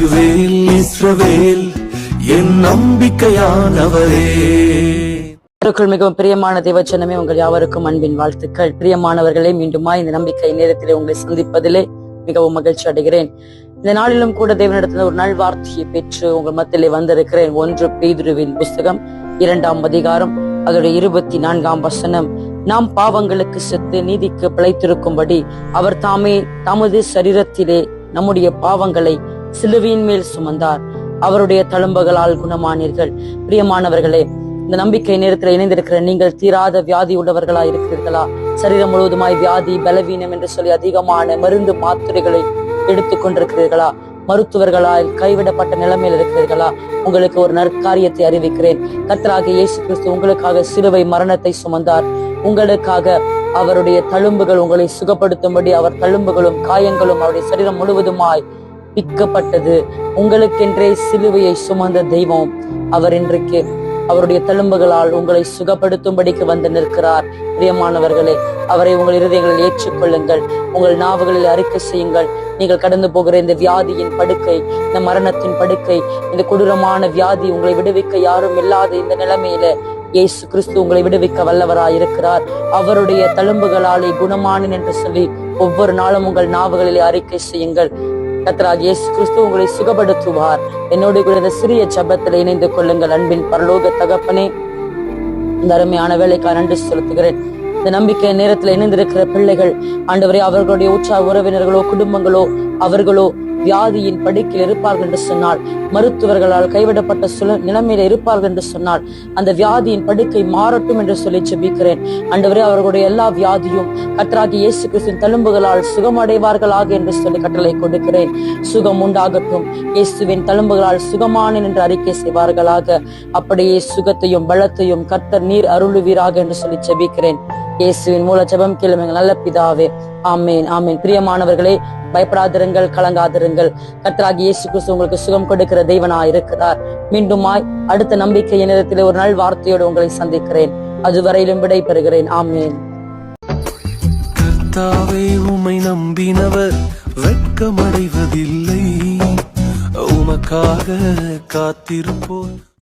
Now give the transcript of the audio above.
Emmanuel இஸ்ரவேல் என் நம்பிக்கையானவரே. மிகவும் பிரியமான தேவச்சனமே, உங்கள் யாவருக்கும் அன்பின் வாழ்த்துக்கள். பிரியமானவர்களே, மீண்டுமா இந்த நம்பிக்கை நேரத்திலே உங்களை சந்திப்பதிலே மிகவும் மகிழ்ச்சி அடைகிறேன். இந்த நாளிலும் கூட தேவனிடத்தில் ஒரு நல் வார்த்தையை பெற்று உங்கள் மத்தியிலே வந்திருக்கிறேன். 1 பேதுருவின் புஸ்தகம் 2ஆம் அதிகாரம் அதோடைய 24ஆம் வசனம். நாம் பாவங்களுக்கு செத்து நீதிக்கு பிழைத்திருக்கும்படி அவர் தாமே தமது சரீரத்திலே நம்முடைய பாவங்களை சிலுவையின் மேல் சுமந்தார், அவருடைய தழும்புகளால் குணமானீர்கள். பிரியமானவர்களே, இந்த நம்பிக்கை நேரத்தில் இணைந்திருக்கிற நீங்கள் தீராத வியாதி உள்ளவர்களா இருக்கிறீர்களா? சரீரம் முழுவதுமாய் வியாதி, பலவீனம் என்று சொல்லி அதிகமான மருந்து மாத்திரைகளை எடுத்துக் கொண்டிருக்கிறீர்களா? மருத்துவர்களால் கைவிடப்பட்ட நிலைமையில் இருக்கிறீர்களா? உங்களுக்கு ஒரு நற்காரியத்தை அறிவிக்கிறேன். கர்த்தராகிய இயேசு கிறிஸ்து உங்களுக்காக சிலுவை மரணத்தை சுமந்தார். உங்களுக்காக அவருடைய தழும்புகள் உங்களை சுகப்படுத்தும்படி அவர் தழும்புகளும் காயங்களும் அவருடைய சரீரம் முழுவதுமாய் பிக்கப்பட்டது. உங்களுக்கென்றே சிலுவையை சுமந்த தெய்வம் அவர் இன்றைக்கு அவருடைய தழும்புகளால் உங்களை சுகப்படுத்தும்படிக்கு வந்து நிற்கிறார். பிரியமானவர்களே, அவரை உங்கள் இருதயங்களில் ஏற்றுக்கொள்ளுங்கள், உங்கள் நாவுகளில் அறிக்கை செய்யுங்கள். நீங்கள் கடந்து போகிற இந்த வியாதியின் படுக்கை, இந்த மரணத்தின் படுக்கை, இந்த கொடூரமான வியாதி உங்களை விடுவிக்க யாரும் இல்லாத இந்த நிலைமையில இயேசு கிறிஸ்து உங்களை விடுவிக்க வல்லவராய் இருக்கிறார். அவருடைய தழும்புகளாலே குணமானேன் என்று சொல்லி ஒவ்வொரு நாளும் உங்கள் நாவுகளிலே அறிக்கை செய்யுங்கள். கர்த்தராகிய இயேசு கிறிஸ்து உங்களை சுகப்படுத்துவார். என்னோடு கூட இந்த சிறிய ஜெபத்தில் இணைந்து கொள்ளுங்கள். அன்பின் பரலோக தகப்பனே, இந்த அருமையான வேலைக்காக நன்றி செலுத்துகிறேன். இந்த நம்பிக்கை நேரத்தில் இணைந்திருக்கிற பிள்ளைகள் ஆண்டவரே, அவர்களுடைய உற்சாக உறவினர்களோ குடும்பங்களோ அவர்களோ வியாதியின் படுக்கையில் இருப்பார்கள் என்று சொன்னால், மருத்துவர்களால் கைவிடப்பட்ட நிலைமையில இருப்பார்கள் என்று சொன்னால், அந்த வியாதியின் படுக்கை மாறட்டும் என்று சொல்லி ஜெபிக்கிறேன். ஆண்டவரே, அவர்களுடைய எல்லா வியாதியும் கர்த்தராகிய இயேசு கிறிஸ்துவின் தழும்புகளால் சுகமடைவார்களாக என்று சொல்லி கட்டளை கொடுக்கிறேன். சுகம் உண்டாகட்டும். இயேசுவின் தழும்புகளால் சுகமானேன் என்று அறிக்கை செய்வார்களாக. அப்படியே சுகத்தையும் பலத்தையும் கர்த்தர் நீர் அருளுவீராக என்று சொல்லி ஜெபிக்கிறேன். இயேசுவின் மூல ஜெபம் கேளுங்கள் நல்ல பிதாவே. ஆமேன், ஆமேன். பிரியமானவர்களே, பயப்படாதிருங்கள், கலங்காதிருங்கள். கர்த்தராகிய இயேசு கிறிஸ்து உங்களுக்கு சுகம் கொடுக்கிற தெய்வனாய் இருக்கிறார். மீண்டுமாய் அடுத்த நம்பிக்கை நேரத்திலே ஒரு நாள் வார்த்தையோடு உங்களை சந்திக்கிறேன். அதுவரையிலும் விடை பெறுகிறேன். ஆமேன். கர்த்தாவே, உம்மை நம்பினவர் வெட்கமடைவதில்லை, உமக்காக காத்திருப்போர்